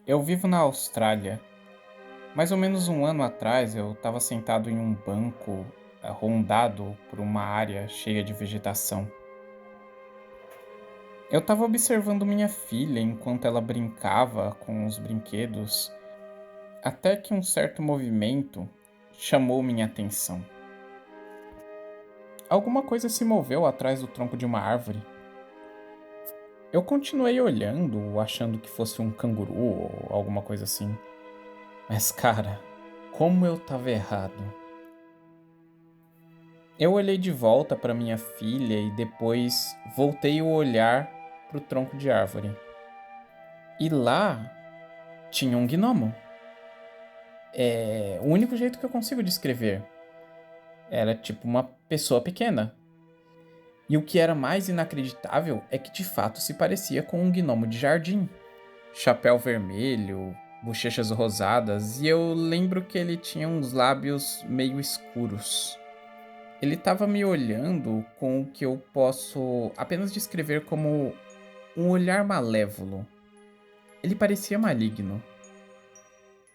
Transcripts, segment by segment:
Eu vivo na Austrália. Mais ou menos um ano atrás, eu estava sentado em um banco, rondado por uma área cheia de vegetação. Eu estava observando minha filha enquanto ela brincava com os brinquedos, até que um certo movimento chamou minha atenção. Alguma coisa se moveu atrás do tronco de uma árvore. Eu continuei olhando, achando que fosse um canguru ou alguma coisa assim. Mas, cara, como eu estava errado. Eu olhei de volta para minha filha e depois voltei o olhar para o tronco de árvore. E lá tinha um gnomo. É o único jeito que eu consigo descrever. Era tipo uma pessoa pequena. E o que era mais inacreditável é que de fato se parecia com um gnomo de jardim. Chapéu vermelho, bochechas rosadas, e eu lembro que ele tinha uns lábios meio escuros. Ele estava me olhando com o que eu posso apenas descrever como um olhar malévolo. Ele parecia maligno.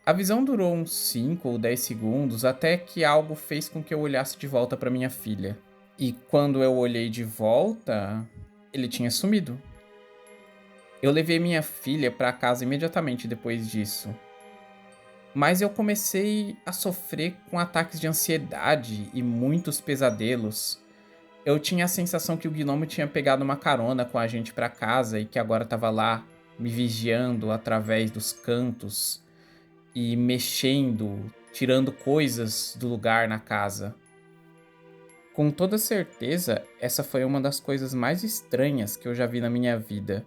A visão durou uns 5 ou 10 segundos até que algo fez com que eu olhasse de volta para minha filha. E quando eu olhei de volta, ele tinha sumido. Eu levei minha filha para casa imediatamente depois disso. Mas eu comecei a sofrer com ataques de ansiedade e muitos pesadelos. Eu tinha a sensação que o gnomo tinha pegado uma carona com a gente pra casa e que agora tava lá, me vigiando através dos cantos e mexendo, tirando coisas do lugar na casa. Com toda certeza, essa foi uma das coisas mais estranhas que eu já vi na minha vida.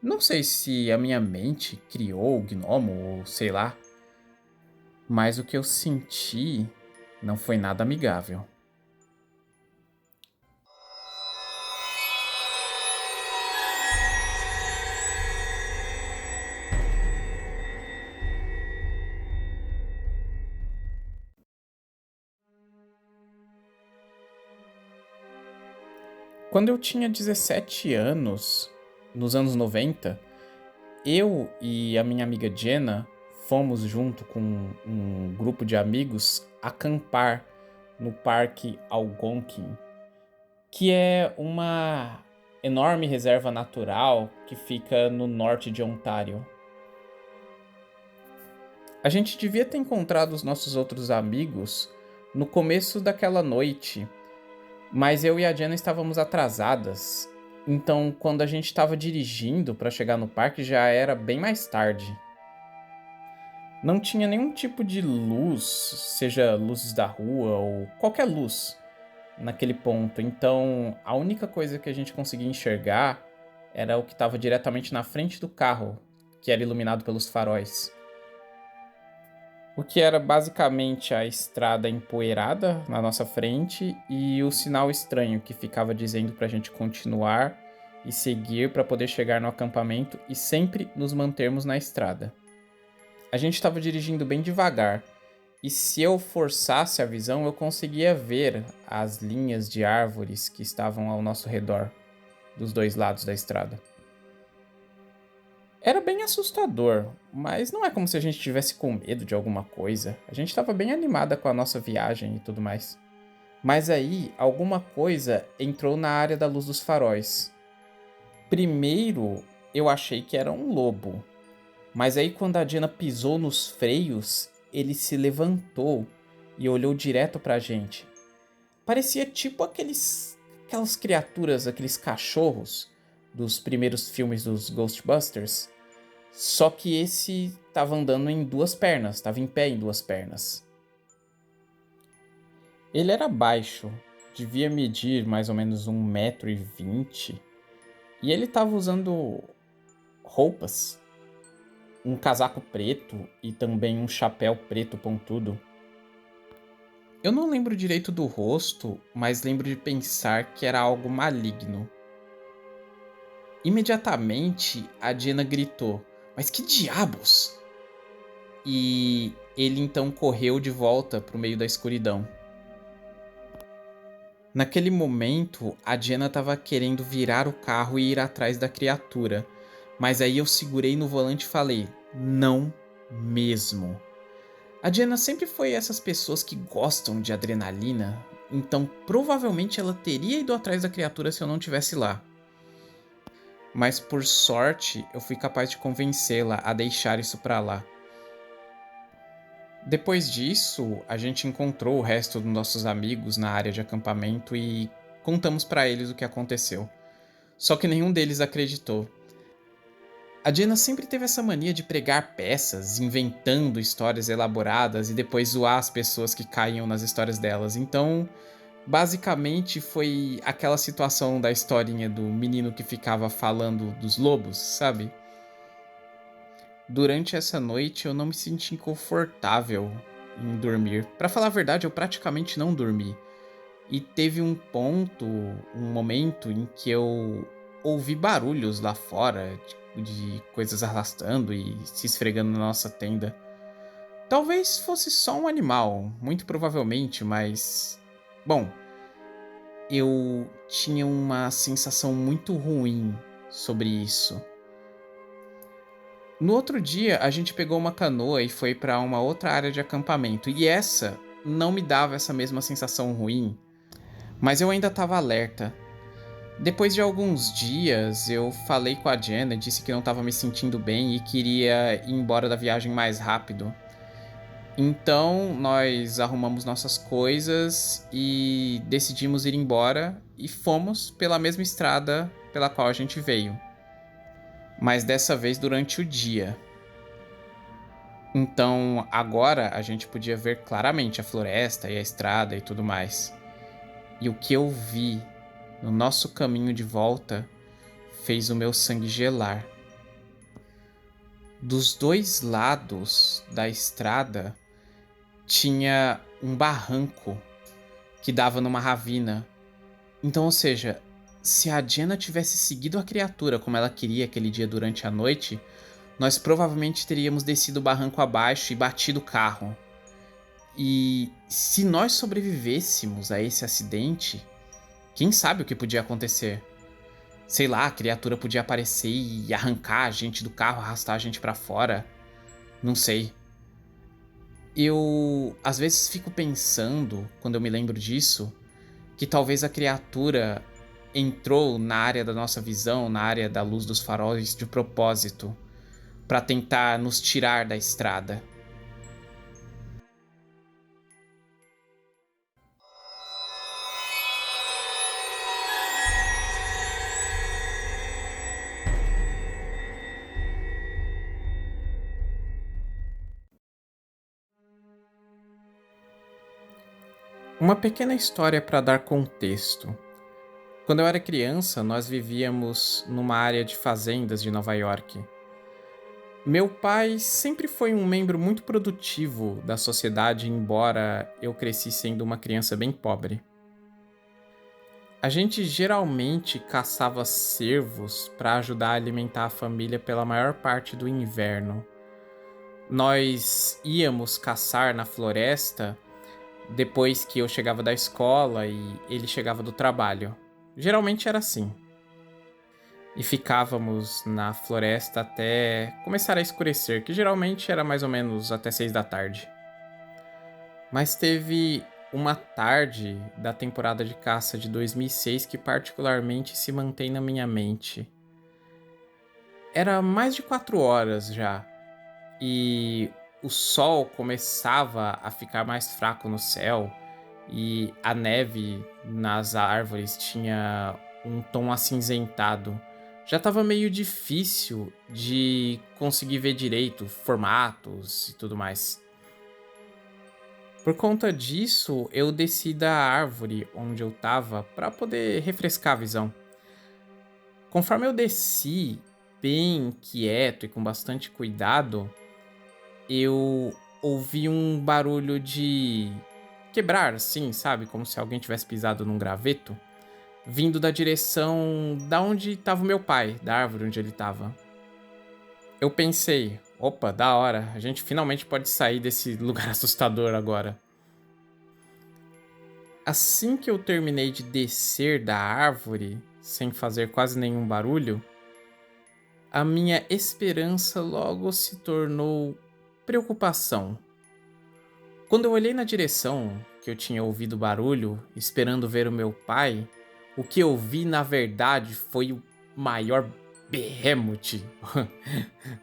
Não sei se a minha mente criou o gnomo ou sei lá, mas o que eu senti não foi nada amigável. Quando eu tinha 17 anos, nos anos 90, eu e a minha amiga Jenna fomos junto com um grupo de amigos acampar no Parque Algonquin, que é uma enorme reserva natural que fica no norte de Ontário. A gente devia ter encontrado os nossos outros amigos no começo daquela noite, mas eu e a Jenna estávamos atrasadas. Então, quando a gente estava dirigindo para chegar no parque, já era bem mais tarde. Não tinha nenhum tipo de luz, seja luzes da rua ou qualquer luz, naquele ponto. Então, a única coisa que a gente conseguia enxergar era o que estava diretamente na frente do carro, que era iluminado pelos faróis. O que era basicamente a estrada empoeirada na nossa frente e o sinal estranho que ficava dizendo pra gente continuar e seguir para poder chegar no acampamento e sempre nos mantermos na estrada. A gente estava dirigindo bem devagar e se eu forçasse a visão eu conseguia ver as linhas de árvores que estavam ao nosso redor, dos dois lados da estrada. Era bem assustador, mas não é como se a gente tivesse com medo de alguma coisa. A gente estava bem animada com a nossa viagem e tudo mais. Mas aí, alguma coisa entrou na área da luz dos faróis. Primeiro, eu achei que era um lobo. Mas aí, quando a Diana pisou nos freios, ele se levantou e olhou direto pra gente. Parecia tipo aquelas criaturas, aqueles cachorros dos primeiros filmes dos Ghostbusters. Só que esse estava andando em duas pernas, estava em pé em duas pernas. Ele era baixo, devia medir mais ou menos 1,20 m. E ele estava usando roupas, um casaco preto e também um chapéu preto pontudo. Eu não lembro direito do rosto, mas lembro de pensar que era algo maligno. Imediatamente, a Diana gritou: "Mas que diabos?" E ele então correu de volta para o meio da escuridão. Naquele momento, a Jenna estava querendo virar o carro e ir atrás da criatura, mas aí eu segurei no volante e falei: Não mesmo. A Diana sempre foi essas pessoas que gostam de adrenalina, então provavelmente ela teria ido atrás da criatura se eu não estivesse lá. Mas por sorte, eu fui capaz de convencê-la a deixar isso pra lá. Depois disso, a gente encontrou o resto dos nossos amigos na área de acampamento e contamos pra eles o que aconteceu. Só que nenhum deles acreditou. A Diana sempre teve essa mania de pregar peças, inventando histórias elaboradas e depois zoar as pessoas que caíam nas histórias delas. Então, basicamente foi aquela situação da historinha do menino que ficava falando dos lobos, sabe? Durante essa noite eu não me senti confortável em dormir. Pra falar a verdade, eu praticamente não dormi. E teve um ponto, um momento em que eu ouvi barulhos lá fora, de coisas arrastando e se esfregando na nossa tenda. Talvez fosse só um animal, muito provavelmente, mas. Bom, eu tinha uma sensação muito ruim sobre isso. No outro dia, a gente pegou uma canoa e foi para uma outra área de acampamento, e essa não me dava essa mesma sensação ruim, mas eu ainda estava alerta. Depois de alguns dias, eu falei com a Jenna, disse que não estava me sentindo bem e queria ir embora da viagem mais rápido. Então, nós arrumamos nossas coisas e decidimos ir embora e fomos pela mesma estrada pela qual a gente veio, mas dessa vez durante o dia. Então, agora a gente podia ver claramente a floresta e a estrada e tudo mais. E o que eu vi no nosso caminho de volta fez o meu sangue gelar. Dos dois lados da estrada tinha um barranco que dava numa ravina. Então, ou seja, se a Jenna tivesse seguido a criatura como ela queria aquele dia durante a noite, nós provavelmente teríamos descido o barranco abaixo e batido o carro. E se nós sobrevivêssemos a esse acidente, quem sabe o que podia acontecer? Sei lá, a criatura podia aparecer e arrancar a gente do carro, arrastar a gente pra fora. Não sei. Eu às vezes fico pensando, quando eu me lembro disso, que talvez a criatura entrou na área da nossa visão, na área da luz dos faróis de propósito, pra tentar nos tirar da estrada. Uma pequena história para dar contexto. Quando eu era criança, nós vivíamos numa área de fazendas de Nova York. Meu pai sempre foi um membro muito produtivo da sociedade, embora eu cresci sendo uma criança bem pobre. A gente geralmente caçava cervos para ajudar a alimentar a família pela maior parte do inverno. Nós íamos caçar na floresta depois que eu chegava da escola e ele chegava do trabalho. Geralmente era assim. E ficávamos na floresta até começar a escurecer, que geralmente era mais ou menos até 6 da tarde. Mas teve uma tarde da temporada de caça de 2006 que particularmente se mantém na minha mente. Era mais de 4 horas já, e o sol começava a ficar mais fraco no céu, e a neve nas árvores tinha um tom acinzentado. Já estava meio difícil de conseguir ver direito formatos e tudo mais. Por conta disso, eu desci da árvore onde eu estava para poder refrescar a visão. Conforme eu desci, bem quieto e com bastante cuidado, eu ouvi um barulho de quebrar, assim, sabe? Como se alguém tivesse pisado num graveto, vindo da direção da onde estava o meu pai, da árvore onde ele estava. Eu pensei, opa, da hora, a gente finalmente pode sair desse lugar assustador agora. Assim que eu terminei de descer da árvore, sem fazer quase nenhum barulho, a minha esperança logo se tornou preocupação. Quando eu olhei na direção que eu tinha ouvido barulho, esperando ver o meu pai, o que eu vi na verdade foi o maior behemoth,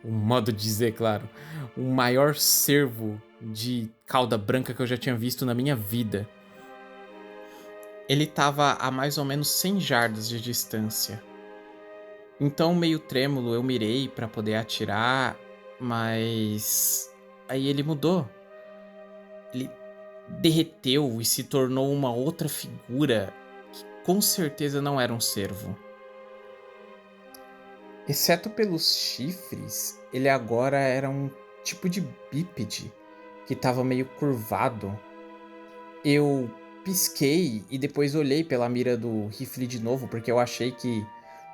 um modo de dizer, claro, o maior cervo de cauda branca que eu já tinha visto na minha vida. Ele estava a mais ou menos 100 jardas de distância. Então, meio trêmulo, eu mirei para poder atirar, mas aí ele mudou. Ele derreteu e se tornou uma outra figura que com certeza não era um cervo. Exceto pelos chifres, ele agora era um tipo de bípede que estava meio curvado. Eu pisquei e depois olhei pela mira do rifle de novo, porque eu achei que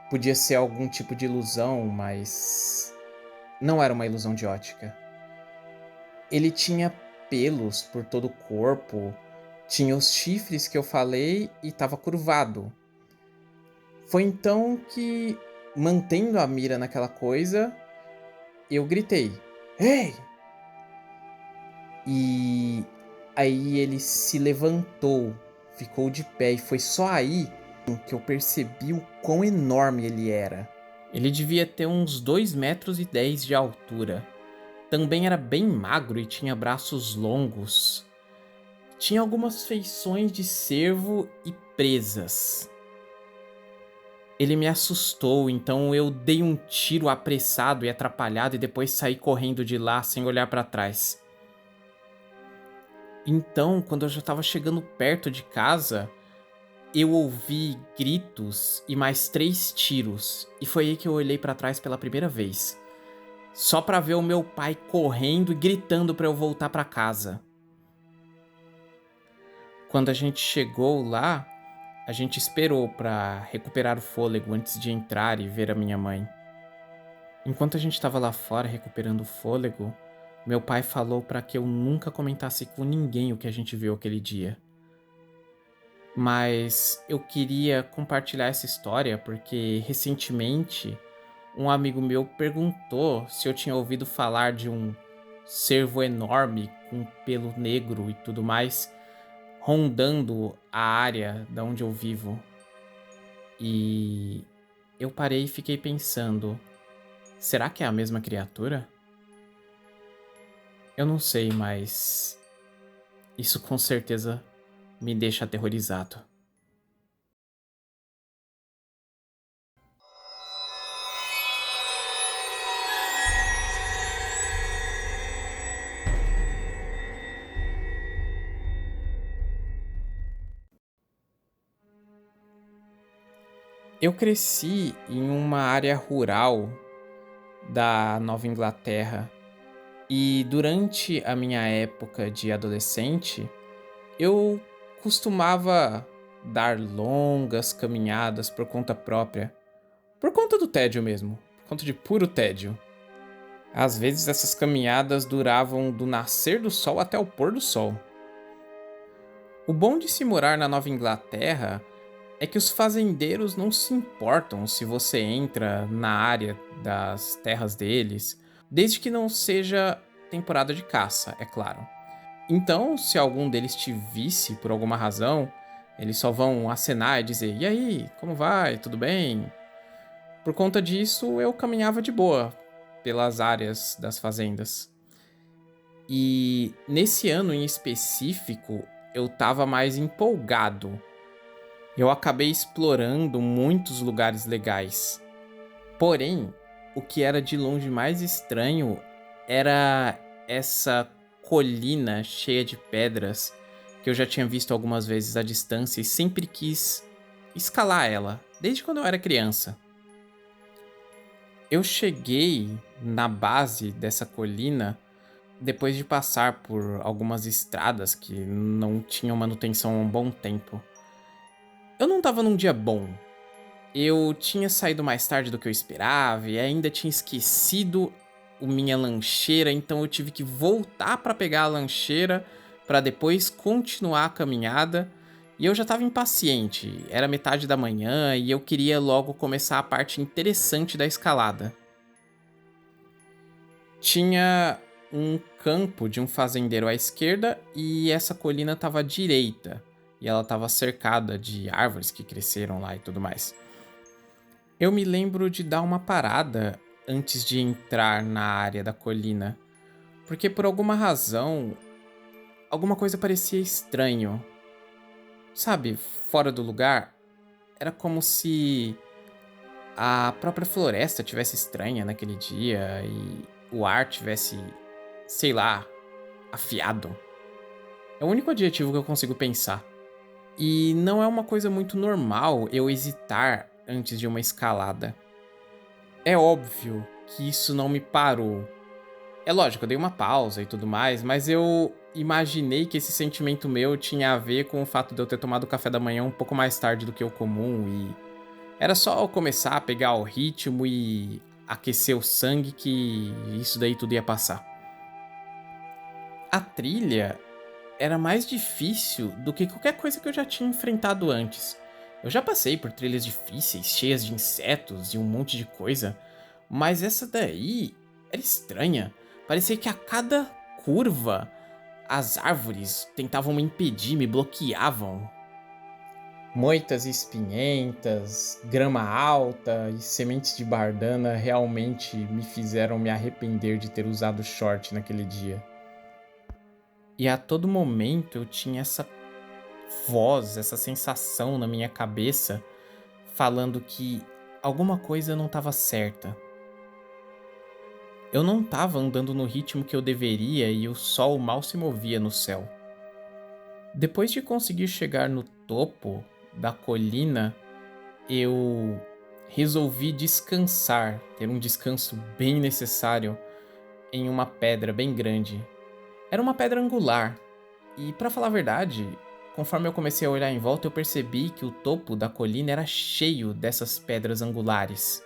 podia ser algum tipo de ilusão, mas não era uma ilusão de ótica. Ele tinha pelos por todo o corpo, tinha os chifres que eu falei e estava curvado. Foi então que, mantendo a mira naquela coisa, eu gritei: "Ei!" E aí ele se levantou, ficou de pé, e foi só aí que eu percebi o quão enorme ele era. Ele devia ter uns 2,10 metros de altura. Também era bem magro e tinha braços longos. Tinha algumas feições de cervo e presas. Ele me assustou, então eu dei um tiro apressado e atrapalhado e depois saí correndo de lá sem olhar para trás. Então, quando eu já estava chegando perto de casa, eu ouvi gritos e mais 3 tiros, e foi aí que eu olhei para trás pela primeira vez, só para ver o meu pai correndo e gritando para eu voltar para casa. Quando a gente chegou lá, a gente esperou para recuperar o fôlego antes de entrar e ver a minha mãe. Enquanto a gente estava lá fora recuperando o fôlego, meu pai falou para que eu nunca comentasse com ninguém o que a gente viu aquele dia. Mas eu queria compartilhar essa história porque recentemente um amigo meu perguntou se eu tinha ouvido falar de um cervo enorme com pelo negro e tudo mais rondando a área da onde eu vivo. E eu parei e fiquei pensando, será que é a mesma criatura? Eu não sei, mas isso com certeza me deixa aterrorizado. Eu cresci em uma área rural da Nova Inglaterra e durante a minha época de adolescente, eu costumava dar longas caminhadas por conta própria, por conta do tédio mesmo, por conta de puro tédio. Às vezes essas caminhadas duravam do nascer do sol até o pôr do sol. O bom de se morar na Nova Inglaterra é que os fazendeiros não se importam se você entra na área das terras deles, desde que não seja temporada de caça, é claro. Então, se algum deles te visse por alguma razão, eles só vão acenar e dizer: "E aí, como vai? Tudo bem?" Por conta disso, eu caminhava de boa pelas áreas das fazendas. E nesse ano em específico, eu tava mais empolgado. Eu acabei explorando muitos lugares legais. Porém, o que era de longe mais estranho era essa colina cheia de pedras que eu já tinha visto algumas vezes à distância e sempre quis escalar ela, desde quando eu era criança. Eu cheguei na base dessa colina depois de passar por algumas estradas que não tinham manutenção há um bom tempo. Eu não tava num dia bom. Eu tinha saído mais tarde do que eu esperava e ainda tinha esquecido minha lancheira, então eu tive que voltar para pegar a lancheira para depois continuar a caminhada. E eu já estava impaciente, era metade da manhã e eu queria logo começar a parte interessante da escalada. Tinha um campo de um fazendeiro à esquerda e essa colina estava à direita. E ela estava cercada de árvores que cresceram lá e tudo mais. Eu me lembro de dar uma parada antes de entrar na área da colina, porque por alguma razão, alguma coisa parecia estranho. Sabe, fora do lugar, era como se a própria floresta tivesse estranha naquele dia e o ar tivesse, sei lá, afiado. É o único adjetivo que eu consigo pensar. E não é uma coisa muito normal eu hesitar antes de uma escalada. É óbvio que isso não me parou. É lógico, eu dei uma pausa e tudo mais, mas eu imaginei que esse sentimento meu tinha a ver com o fato de eu ter tomado café da manhã um pouco mais tarde do que o comum e era só eu começar a pegar o ritmo e aquecer o sangue que isso daí tudo ia passar. A trilha era mais difícil do que qualquer coisa que eu já tinha enfrentado antes. Eu já passei por trilhas difíceis, cheias de insetos e um monte de coisa, mas essa daí era estranha. Parecia que a cada curva as árvores tentavam me impedir, me bloqueavam. Moitas espinhentas, grama alta e sementes de bardana realmente me fizeram me arrepender de ter usado short naquele dia. E a todo momento eu tinha essa voz, essa sensação na minha cabeça falando que alguma coisa não estava certa. Eu não estava andando no ritmo que eu deveria e o sol mal se movia no céu. Depois de conseguir chegar no topo da colina, eu resolvi descansar, ter um descanso bem necessário em uma pedra bem grande. Era uma pedra angular, e para falar a verdade, conforme eu comecei a olhar em volta, eu percebi que o topo da colina era cheio dessas pedras angulares.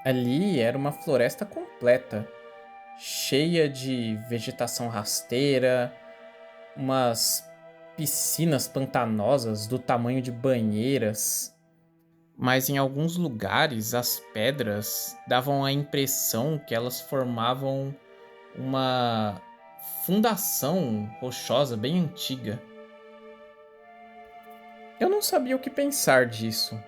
Ali era uma floresta completa, cheia de vegetação rasteira, umas piscinas pantanosas do tamanho de banheiras. Mas em alguns lugares as pedras davam a impressão que elas formavam uma fundação rochosa bem antiga. Eu não sabia o que pensar disso.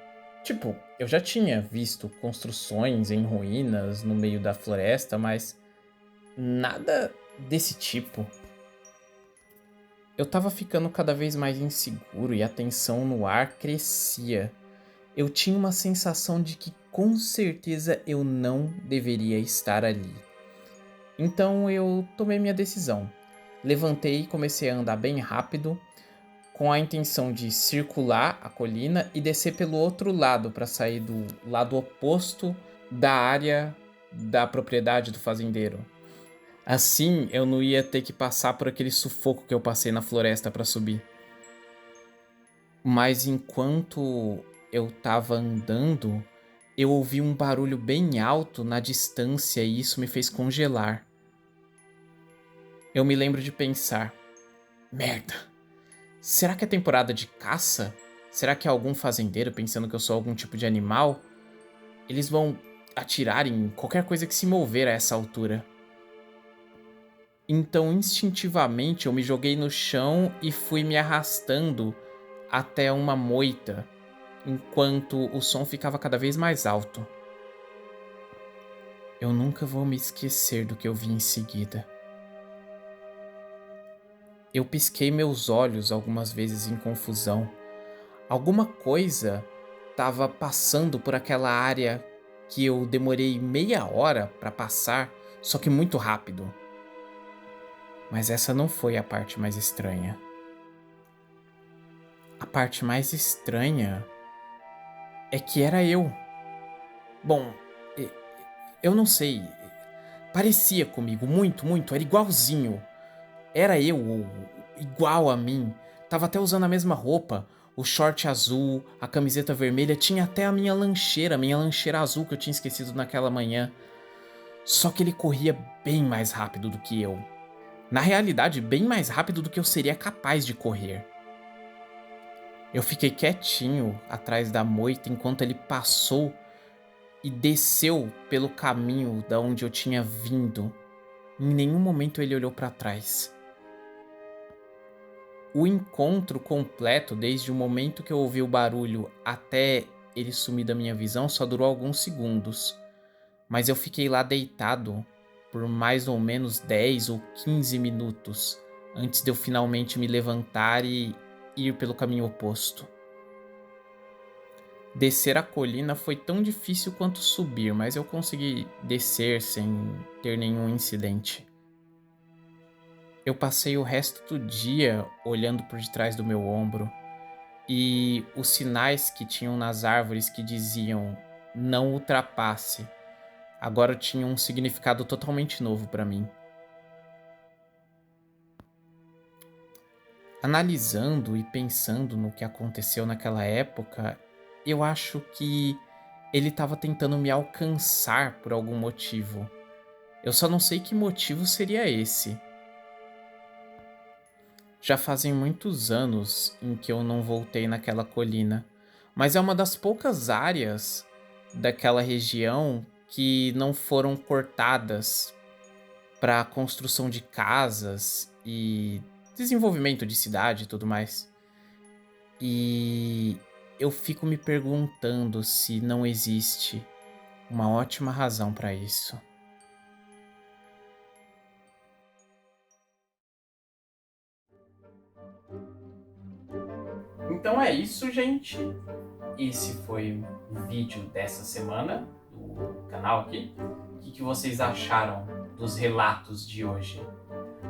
Tipo, eu já tinha visto construções em ruínas no meio da floresta, mas nada desse tipo. Eu tava ficando cada vez mais inseguro e a tensão no ar crescia. Eu tinha uma sensação de que com certeza eu não deveria estar ali. Então eu tomei minha decisão. Levantei e comecei a andar bem rápido, com a intenção de circular a colina e descer pelo outro lado para sair do lado oposto da área da propriedade do fazendeiro. Assim eu não ia ter que passar por aquele sufoco que eu passei na floresta para subir. Mas enquanto eu tava andando, eu ouvi um barulho bem alto na distância e isso me fez congelar. Eu me lembro de pensar: merda, será que é temporada de caça? Será que é algum fazendeiro pensando que eu sou algum tipo de animal? Eles vão atirar em qualquer coisa que se mover a essa altura. Então, instintivamente, eu me joguei no chão e fui me arrastando até uma moita, enquanto o som ficava cada vez mais alto. Eu nunca vou me esquecer do que eu vi em seguida. Eu pisquei meus olhos algumas vezes em confusão. Alguma coisa estava passando por aquela área que eu demorei meia hora para passar, só que muito rápido. Mas essa não foi a parte mais estranha. A parte mais estranha é que era eu. Bom, eu não sei. Parecia comigo, muito, era igualzinho. Era eu, ou igual a mim. Tava até usando a mesma roupa. O short azul, a camiseta vermelha, tinha até a minha lancheira azul que eu tinha esquecido naquela manhã. Só que ele corria bem mais rápido do que eu. Na realidade, bem mais rápido do que eu seria capaz de correr. Eu fiquei quietinho atrás da moita enquanto ele passou e desceu pelo caminho da onde eu tinha vindo. Em nenhum momento ele olhou para trás. O encontro completo, desde o momento que eu ouvi o barulho até ele sumir da minha visão, só durou alguns segundos. Mas eu fiquei lá deitado por mais ou menos 10 ou 15 minutos antes de eu finalmente me levantar e ir pelo caminho oposto. Descer a colina foi tão difícil quanto subir, mas eu consegui descer sem ter nenhum incidente. Eu passei o resto do dia olhando por detrás do meu ombro e os sinais que tinham nas árvores que diziam "não ultrapasse" agora tinham um significado totalmente novo para mim. Analisando e pensando no que aconteceu naquela época, eu acho que ele estava tentando me alcançar por algum motivo. Eu só não sei que motivo seria esse. Já fazem muitos anos em que eu não voltei naquela colina, mas é uma das poucas áreas daquela região que não foram cortadas para construção de casas e desenvolvimento de cidade e tudo mais. E eu fico me perguntando se não existe uma ótima razão para isso. Então é isso, gente. Esse foi o vídeo dessa semana do canal aqui. O que vocês acharam dos relatos de hoje?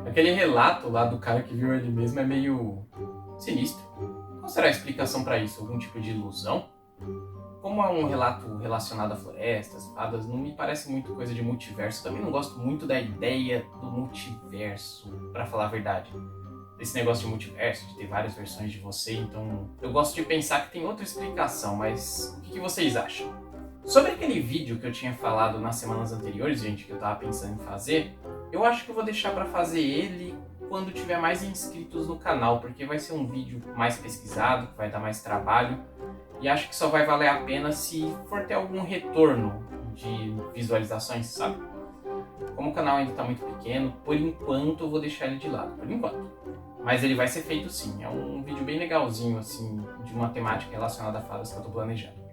Aquele relato lá do cara que viu ele mesmo é meio sinistro. Qual será a explicação para isso? Algum tipo de ilusão? Como é um relato relacionado a florestas, fadas, não me parece muito coisa de multiverso. Também não gosto muito da ideia do multiverso, para falar a verdade. Desse negócio de multiverso, de ter várias versões de você, então eu gosto de pensar que tem outra explicação, mas o que vocês acham? Sobre aquele vídeo que eu tinha falado nas semanas anteriores, gente, que eu tava pensando em fazer, eu acho que eu vou deixar para fazer ele quando tiver mais inscritos no canal, porque vai ser um vídeo mais pesquisado, que vai dar mais trabalho, e acho que só vai valer a pena se for ter algum retorno de visualizações, sabe? Como o canal ainda está muito pequeno, por enquanto eu vou deixar ele de lado, por enquanto. Mas ele vai ser feito sim, é um vídeo bem legalzinho, assim, de uma temática relacionada a fadas que eu tô planejando.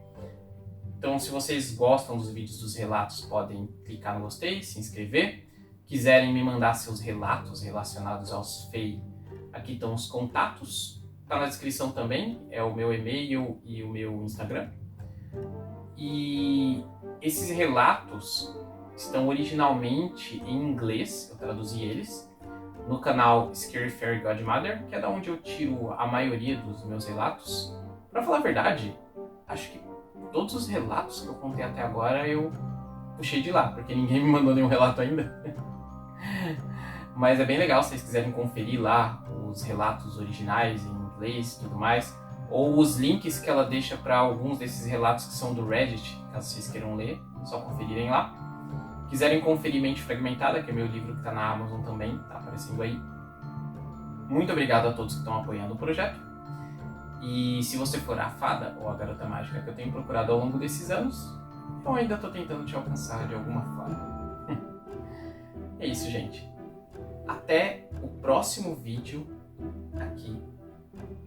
Então, se vocês gostam dos vídeos dos relatos, podem clicar no gostei, se inscrever. Quiserem me mandar seus relatos relacionados aos FEI, aqui estão os contatos. Tá na descrição também, é o meu e-mail e o meu Instagram. E esses relatos estão originalmente em inglês, eu traduzi eles, no canal Scary Fairy Godmother, que é da onde eu tiro a maioria dos meus relatos. Pra falar a verdade, acho que todos os relatos que eu contei até agora eu puxei de lá, porque ninguém me mandou nenhum relato ainda. Mas é bem legal se vocês quiserem conferir lá os relatos originais em inglês e tudo mais, ou os links que ela deixa para alguns desses relatos que são do Reddit, caso vocês queiram ler, é só conferirem lá. Quiserem conferir Mente Fragmentada, que é meu livro que está na Amazon também, tá aparecendo aí. Muito obrigado a todos que estão apoiando o projeto. E se você for a fada ou a garota mágica que eu tenho procurado ao longo desses anos, eu ainda estou tentando te alcançar de alguma forma. É isso, gente. Até o próximo vídeo aqui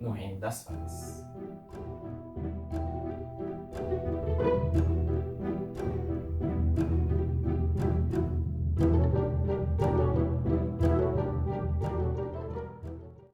no Reino das Fadas.